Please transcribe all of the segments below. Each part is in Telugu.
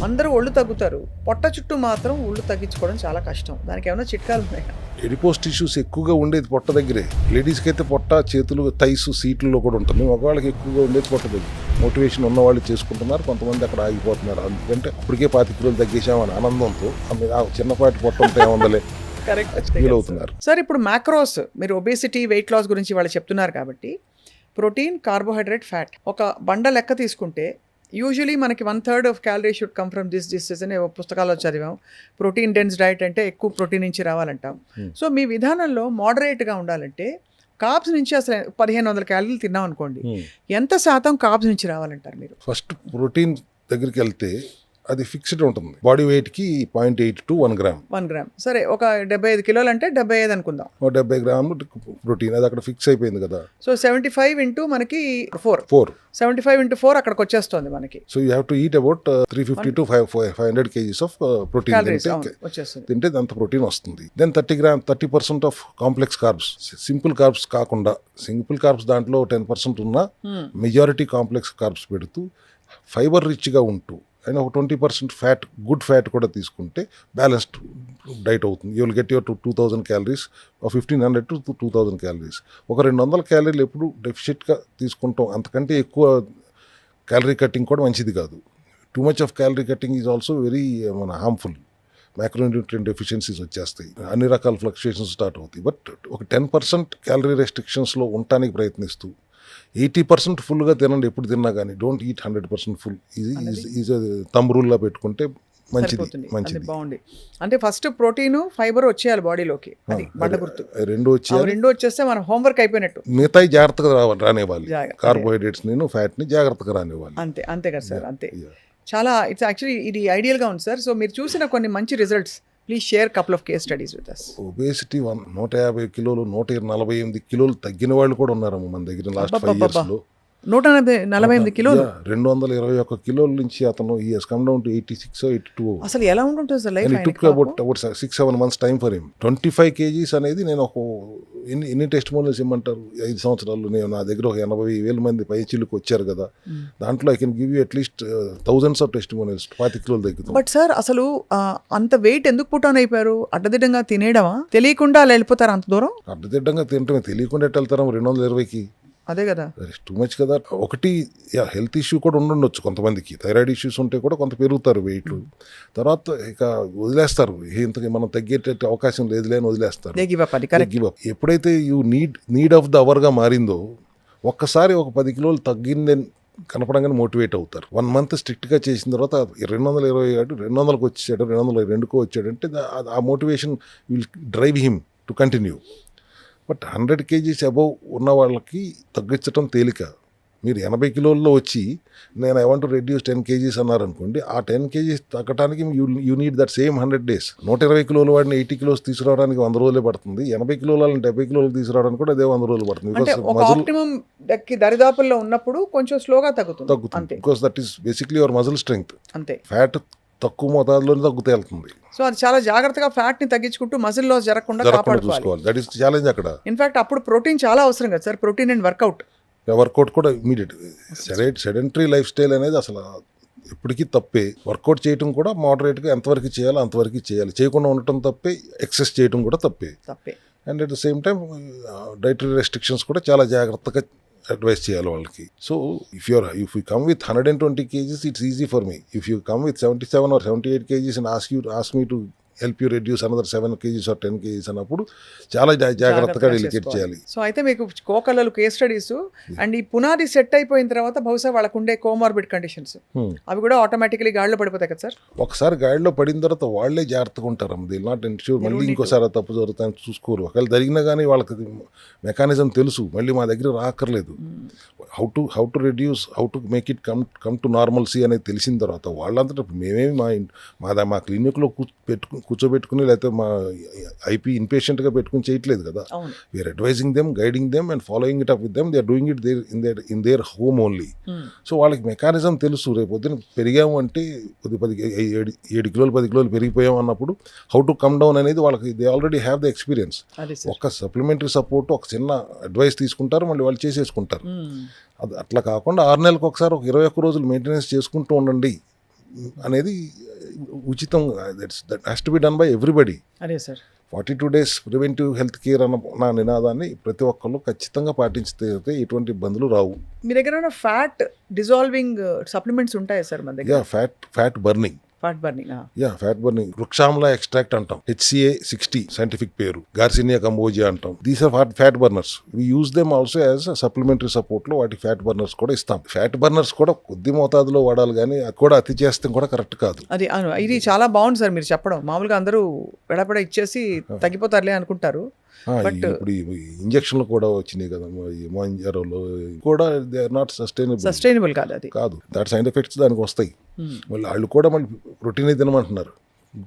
అందరూ ఒళ్ళు తగ్గుతారు, పొట్ట చుట్టూ మాత్రం ఒళ్ళు తగ్గించుకోవడం చాలా కష్టం. దానికి ఏమైనా చిట్కాలు ఉన్నాయా? ఎడిపోస్ టిష్యూస్ ఎక్కువగా ఉండేది పొట్ట దగ్గరే. లేడీస్కి అయితే పొట్ట, చేతులు, థైస్, సీట్లలో కూడా ఉంటుంది. మగవాళ్ళకి ఎక్కువగా ఉండేది పొట్ట దగ్గర. మోటివేషన్ ఉన్న వాళ్ళు చేసుకుంటున్నారు, కొంతమంది అక్కడ ఆగిపోతున్నారు. ఎందుకంటే ఇప్పటికే 25 కిలోలు తగ్గేసామని ఆనందంతో చిన్నపాటి పొట్ట ఉంటే ఏముందలే ఫీల్ అవుతున్నారు. సార్, ఇప్పుడు మ్యాక్రోస్, మీరు ఒబేసిటీ, వెయిట్ లాస్ గురించి వాళ్ళు చెప్తున్నారు కాబట్టి ప్రోటీన్, కార్బోహైడ్రేట్, ఫ్యాట్ ఒక బండ లెక్క తీసుకుంటే యూజువలీ మనకి 1/3 of calorie should come from this అని పుస్తకాల్లో చదివాం. ప్రోటీన్ డెన్స్ డైట్ అంటే ఎక్కువ ప్రోటీన్ నుంచి రావాలంటాం. సో మీ విధానంలో మోడరేట్గా ఉండాలంటే కార్బ్స్ నుంచి అసలు 1500 క్యాలరీలు తిన్నాం అనుకోండి, ఎంత శాతం కార్బ్స్ నుంచి రావాలంటారు మీరు? ఫస్ట్ ప్రోటీన్ దగ్గరికి వెళ్తే అది ఫిక్స్డ్ ఉంటుంది. బాడీ వెయిట్కి 0.8 to 1 గ్రామ్. 1 గ్రామ్. సరే, ఒక 75 కిలోలు అంటే 75 అనుకుందాం. 70 గ్రాములు ప్రోటీన్, అది అక్కడ ఫిక్స్ అయిపోయింది కదా. సో 75 ఇంటూ మనకి 4 75 ఇంటూ 4 అక్కడికి వచ్చేస్తుంది మనకి. So you have to eat about 350 to 500 kgs of protein తింటే అంత ప్రోటీన్ వస్తుంది. Then 30% of complex carbs, simple carbs కాకుండా. సింపుల్ కార్బ్స్ దాంట్లో 10% ఉన్న మెజారిటీ కాంప్లెక్స్ కార్బ్స్ పెడుతూ ఫైబర్ రిచ్గా ఉంటూ అండ్ ఒక 20% ఫ్యాట్, గుడ్ ఫ్యాట్ కూడా తీసుకుంటే బ్యాలెన్స్డ్ డైట్ అవుతుంది. You will get your 2000 calories, 1500 to 2000 calories. ఒక 200 క్యాలరీలు ఎప్పుడు డెఫిషిట్గా తీసుకుంటాం. అంతకంటే ఎక్కువ క్యాలరీ కట్టింగ్ కూడా మంచిది కాదు. Too much of calorie cutting is also very harmful. Micronutrient deficiencies వచ్చేస్తాయి, అన్ని రకాల ఫ్లక్చుయేషన్స్ స్టార్ట్ అవుతాయి. బట్ ఒక 10% క్యాలరీ రెస్ట్రిక్షన్స్లో ఉండటానికి ప్రయత్నిస్తూ 80% ఫుల్గా తినండి. ఎప్పుడు తిన్నా కానీ don't eat 100% full. Is thumb రూల్లా పెట్టుకుంటే మంచిది. బాగుంది. అంటే ఫస్ట్ ప్రోటీన్, ఫైబర్ వచ్చేయాలి బాడీలోకి, అది బండ గుర్తు. రెండు వచ్చేస్తే మనం హోంవర్క్ అయిపోయినట్టు. మిగతాయి జాగ్రత్తగా రానివ్వాలి. కార్బోహైడ్రేట్స్ నేను ఫ్యాట్ని జాగ్రత్తగా రానివ్వాలి. అంతే కదా సార్, అంతే. చాలా ఇట్స్ యాక్చువల్లీ ఇది ఐడియల్గా ఉంది సార్. సో మీరు చూసిన కొన్ని మంచి results, please share couple of case studies with us. Obesity 150 కిలోలు, 148 కిలోలు తగ్గిన వాళ్ళు కూడా ఉన్నారమ్మ మన దగ్గర లాస్ట్ 5 yearsలో. 148 కిలోలు, 221 కిలోల నుంచి అతను ఈ has come down to 86 or 82. అసలు ఎలా ఉంటుంది sir life? It took about 6-7 months time for him. 25 kgs అనేది నేను ఒక ఎన్ని టెస్ట్ మోడల్స్ ఇమ్మంటారు 5 సంవత్సరాలు. నేను నా దగ్గర ఒక 80,000 మంది పైచిల్లుకు వచ్చారు కదా, దాంట్లో I can give you at least thousands of test models. 25 కిలోలు తగ్గుతుంది. బట్ సార్, అసలు అంత వెయిట్ ఎందుకు పుట్ ఆన్ అయిపోయారు? అడ్డదిడ్డంగా తినేయడమా? తెలియకుండా అలా వెళ్ళిపోతారు అంత దూరం? అడ్డదిడ్డంగా తింటమే, తెలియకుండా ఎట్లా వెళ్తారా 220కి? అదే కదా, టూ మచ్ కదా. ఒకటి హెల్త్ ఇష్యూ కూడా ఉండొచ్చు కొంతమందికి. థైరాయిడ్ ఇష్యూస్ ఉంటే కూడా కొంత పెరుగుతారు వెయిట్. తర్వాత ఇక వదిలేస్తారు, ఇంతకి మనం తగ్గేట అవకాశం లేదులే అని వదిలేస్తారు. Give up. ఎప్పుడైతే యూ నీడ్ ఆఫ్ ద అవర్గా మారిందో, ఒక్కసారి ఒక 10 కిలోలు తగ్గిందని కనపడంగానే మోటివేట్ అవుతారు. 1 month స్ట్రిక్ట్గా చేసిన తర్వాత 220 200కి వచ్చాడు, 202కు వచ్చాడంటే ఆ motivation will drive him to continue. But 100 kgs above ఉన్న వాళ్ళకి తగ్గించడం తేలిక. మీరు 80 కిలోల్లో వచ్చి నేను I want to reduce 10 kgs అన్నారనుకోండి, ఆ 10 kgs తగ్గడానికి you need that same 100 days. 120 కిలోల వాడిని 80 kilos తీసుకురావడానికి 100 రోజులే పడుతుంది. 80 కిలోల 70 కిలోలు తీసుకురావడానికి కూడా అదే 100 రోజులు పడుతుంది. దరిదాపుల్లో ఉన్నప్పుడు కొంచెం స్లోగా తగ్గుతుంది. Because that is basically your muscle strength. అంతే. ఫ్యాట్ తక్కువ మోతాదులోనే తగ్గుతూ వెళ్తుంది. సో అది చాలా జాగ్రత్తగా ఫ్యాట్ ని తగ్గించుకుంటూ మజిల్ లాస్ జరగకుండా కాపాడుకోవాలి. దట్ ఈస్ ఛాలెంజ్ అక్కడ. ఇన్ఫాక్ట్ అప్పుడు ప్రోటీన్ చాలా అవసరం కదా సార్, ప్రోటీన్ అండ్ వర్కౌట్ కూడా ఇమీడియట్. సెడెంటరీ లైఫ్ స్టైల్ అనేది అసలు ఎప్పటికీ తప్పే. వర్కౌట్ చేయడం కూడా మోడరేట్గా ఎంతవరకు చేయాలో అంతవరకు చేయాలి. చేయకుండా ఉండటం తప్పే, ఎక్సెస్ చేయడం కూడా తప్పే. And at the same time dietary restrictions కూడా చాలా జాగ్రత్తగా అడ్వైస్ చేయాలి వాళ్ళకి. So if you come with 120 kgs, it's easy for me. If you come with 77 or 78 kgs and ask me to help you reduce another 7 kgs or 10 kgs అన్నప్పుడు చాలా జాగ్రత్తగా డెలికేట్ చేయాలి. సో అయితే మీకు కోకలలు కేస్ స్టడీస్ అండ్ ఈ పునాది సెట్ అయిపోయిన తర్వాత బహుశా వాళ్ళకు ఉండే కోమార్బిడ్ కండిషన్స్ అవి కూడా ఆటోమేటికలీ గాడిలో పడిపోతాయి కదా సార్? ఒకసారి గాడిలో పడిన తర్వాత వాళ్ళే జాగ్రత్తగా ఉంటారు. దే నాట్ ఎన్ష్యూర్ మళ్ళీ ఇంకోసారి తప్పు జరుగుతాయని చూసుకోరు. ఒకవేళ జరిగినా కానీ వాళ్ళకి మెకానిజం తెలుసు, మళ్ళీ మా దగ్గర రాకర్లేదు. How to reduce, how to make it come to normalcy అనేది తెలిసిన తర్వాత వాళ్ళంతా మేమేమి మా క్లినిక్లో కూర్చోబెట్టుకుని లేకపోతే మా ఐపీ ఇన్పేషెంట్గా పెట్టుకుని చేయట్లేదు కదా. We're advising them, guiding them and following it up with them. They are doing it in their home only. So వాళ్ళకి మెకానిజం తెలుసు. రేపు పొద్దున పెరిగాము అంటే 7 కిలోలు 10 కిలోలు పెరిగిపోయాం అన్నప్పుడు హౌ టు కమ్ డౌన్ అనేది వాళ్ళకి they already have the experience. ఒక సప్లిమెంటరీ సపోర్ట్, ఒక చిన్న అడ్వైస్ తీసుకుంటారు, మళ్ళీ వాళ్ళు చేసేసుకుంటారు. అది అట్లా కాకుండా 6 నెలలకు ఒకసారి ఒక 21 రోజులు మెయింటెనెన్స్ చేసుకుంటూ ఉండండి. అనేది ఉచితం. That has to be done by everybody. అదే sir. 42 days preventive health care అన్న నా నినాదాన్ని ప్రతి ఒక్కళ్ళు ఖచ్చితంగా పాటించితే ఎటువంటి ఇబ్బందులు రావు. మీ దగ్గర ఫ్యాట్ డిజాల్వింగ్ సప్లిమెంట్స్ ఉంటాయా సార్ మన దగ్గర? Fat burning. ఫ్యాట్ బర్నింగ్ వృక్షామ్ల ఎక్స్ట్రాక్ట్ అంటాం, HCA 60 సైంటిఫిక్ పేరు, గార్సినియా కంబోజియా అంటాం. These are fat burners. We use them also as supplementary support లో వాటి ఫ్యాట్ బర్నర్స్ కూడా ఇస్తాం. ఫ్యాట్ బర్నర్స్ కూడా కొద్ది మోతాదులో వాడాలి, కానీ అది కూడా అతి చేస్తే కూడా కరెక్ట్ కాదు. అది ఇది చాలా బాగుంది సార్ మీరు చెప్పడం. మామూలుగా అందరూ పెడపెడ ఇచ్చేసి తగ్గిపోతారులే అనుకుంటారు. ఇప్పుడు ఇంజక్షన్లు కూడా వచ్చినాయి కదా, మోంజారోలో కూడా దే ఆర్ నాట్ సస్టైనబుల్ కాదు. దాని సైడ్ ఎఫెక్ట్స్ దానికి వస్తాయి. మళ్ళీ వాళ్ళు కూడా మళ్ళీ ప్రోటీన్ తినమంటున్నారు,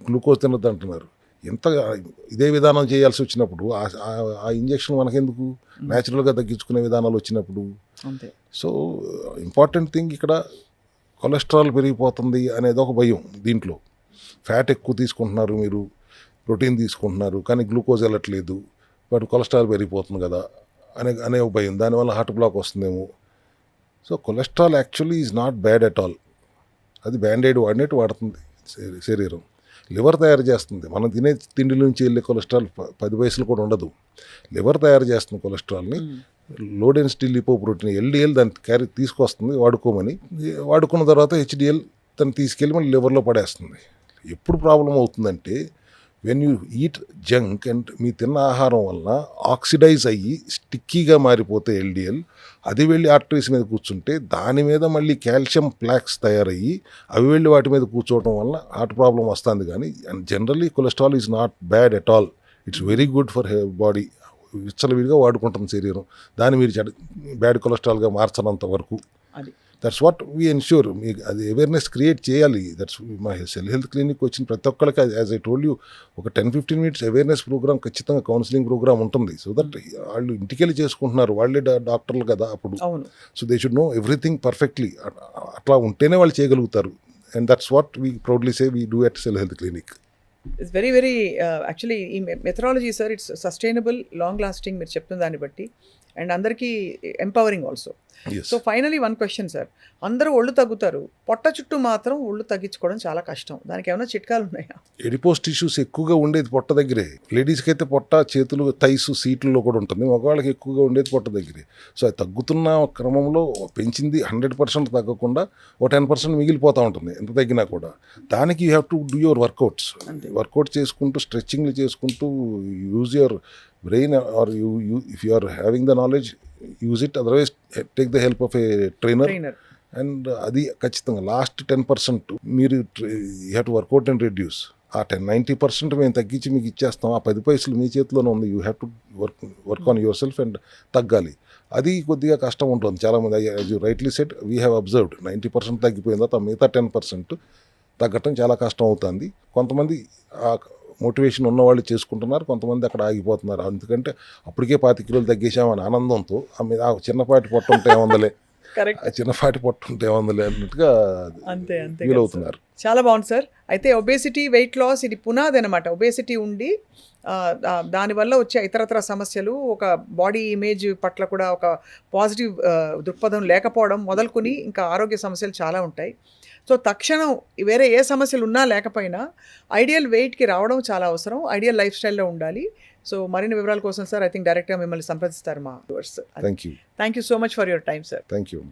గ్లూకోజ్ తినద్దు అంటున్నారు. ఎంత ఇదే విధానం చేయాల్సి వచ్చినప్పుడు ఆ ఇంజక్షన్ మనకెందుకు, న్యాచురల్గా తగ్గించుకునే విధానాలు వచ్చినప్పుడు. సో ఇంపార్టెంట్ థింగ్ ఇక్కడ కొలెస్ట్రాల్ పెరిగిపోతుంది అనేది ఒక భయం. దీంట్లో ఫ్యాట్ ఎక్కువ తీసుకుంటున్నారు, మీరు ప్రోటీన్ తీసుకుంటున్నారు, కానీ గ్లూకోజ్ వెళ్ళట్లేదు, బట్ కొలెస్ట్రాల్ పెరిగిపోతుంది కదా అనే ఒక భయం. దానివల్ల హార్ట్ బ్లాక్ వస్తుందేమో. So cholesterol actually is not bad at all. అది బ్యాండైడ్ వాడినట్టు వాడుతుంది శరీరం. లివర్ తయారు చేస్తుంది. మనం తినే తిండి నుంచి వెళ్ళే కొలెస్ట్రాల్ 10 పైసలు కూడా ఉండదు. లివర్ తయారు చేస్తుంది కొలెస్ట్రాల్ని. లో డెన్సిటీ లిపోప్రోటీన్ LDL దాన్ని తీసుకొస్తుంది వాడుకోమని. వాడుకున్న తర్వాత HDL దాన్ని తీసుకెళ్ళి మళ్ళీ లివర్లో పడేస్తుంది. ఎప్పుడు ప్రాబ్లం అవుతుందంటే when you eat junk and మీ తిన్న ఆహారం వల్ల ఆక్సిడైజ్ అయ్యి స్టిక్కీగా మారిపోతే LDL, అది వెళ్ళి ఆర్టరీస్ మీద కూర్చుంటే దాని మీద మళ్ళీ కాల్షియం ప్లాక్స్ తయారయ్యి అవి వెళ్ళి వాటి మీద కూర్చోవడం వల్ల హార్ట్ ప్రాబ్లం వస్తుంది. కానీ generally cholesterol is not bad at all. It's very good for body. విచ్చలవిడిగా వాడుకుంటుంది శరీరం. దాన్ని మీరు బ్యాడ్ కొలెస్ట్రాల్గా మార్చనంత వరకు. That's what we ensure. మీకు అది అవేర్నెస్ క్రియేట్ చేయాలి. దట్స్ మా సెల్ హెల్త్ క్లినిక్ వచ్చిన ప్రతి ఒక్కరికి, యాజ్ ఐ టోల్డ్ యూ, ఒక 10-15 minutes అవేర్నెస్ ప్రోగ్రామ్ ఖచ్చితంగా కౌన్సిలింగ్ ప్రోగ్రామ్ ఉంటుంది. సో దట్ వాళ్ళు ఇంటికెళ్ళి చేసుకుంటున్నారు, వాళ్ళే డాక్టర్లు కదా అప్పుడు. So they should know everything perfectly. అట్లా ఉంటేనే వాళ్ళు చేయగలుగుతారు. And that's what we proudly say we do at cell health clinic. It's very very actually ఈ methodology sir, it's sustainable, long lasting మీరు చెప్తున్న దాన్ని బట్టి, అండ్ అందరికీ empowering also. So finally one question sir, అందరూ ఒళ్ళు తగ్గుతారు, పొట్ట చుట్టూ మాత్రం ఒళ్ళు తగ్గించుకోవడం చాలా కష్టం. దానికి ఏమైనా చిట్కాలు ఉన్నాయా? ఎడిపోస్ టిష్యూస్ ఎక్కువగా ఉండేది పొట్ట దగ్గరే. లేడీస్కి అయితే పొట్ట, చేతులు, థైస్, సీట్లలో కూడా ఉంటుంది. మగవాళ్ళకి ఎక్కువగా ఉండేది పొట్ట దగ్గరే. సో అది తగ్గుతున్న క్రమంలో పెంచింది 100% తగ్గకుండా ఒక 10% మిగిలిపోతూ ఉంటుంది ఎంత తగ్గినా కూడా. దానికి you have to do your workouts. Workout చేసుకుంటూ, స్ట్రెచ్చింగ్లు చేసుకుంటూ, use your brain, or you if you are having the knowledge, use it. Otherwise take the help of a trainer. And అది ఖచ్చితంగా లాస్ట్ 10% మీరు you have to workout and reduce. ఆ 90% మేము తగ్గించి మీకు ఇచ్చేస్తాం. ఆ 10 పైసలు మీ చేతిలోనే ఉంది. You have to work on your self and తగ్గాలి. అది కొద్దిగా కష్టం ఉంటుంది. చాలామంది, as you rightly said, we have observed 90% తగ్గిపోయిన తర్వాత మిగతా 10% తగ్గటం చాలా కష్టం అవుతుంది. కొంతమంది మోటివేషన్ ఉన్నవాళ్ళు చేసుకుంటున్నారు, కొంతమంది అక్కడ ఆగిపోతున్నారు. ఎందుకంటే అప్పటికే 25 కిలోలు తగ్గేసామని ఆనందంతో ఆ చిన్నపాటి పొట్ట ఉంటే ఏముందలే, ఆ చిన్నపాటి పొట్ట ఉంటే ఏముందలే అన్నట్టుగా ఫీల్ అవుతున్నారు. చాలా బాగుంది సార్. అయితే ఒబేసిటీ, వెయిట్ లాస్, ఇది పునాది అనమాట. ఒబేసిటీ ఉండి దానివల్ల వచ్చే ఇతరతర సమస్యలు, ఒక బాడీ ఇమేజ్ పట్ల కూడా ఒక పాజిటివ్ దృక్పథం లేకపోవడం మొదలుకొని ఇంకా ఆరోగ్య సమస్యలు చాలా ఉంటాయి. సో తక్షణం వేరే ఏ సమస్యలు ఉన్నా లేకపోయినా ఐడియల్ వెయిట్కి రావడం చాలా అవసరం. ఐడియల్ లైఫ్ స్టైల్లో ఉండాలి. సో మరిన్ని వివరాల కోసం సార్, ఐ థింక్ డైరెక్ట్గా మిమ్మల్ని సంప్రదిస్తారు మా viewers. Thank you so much for your time sir. Thank you.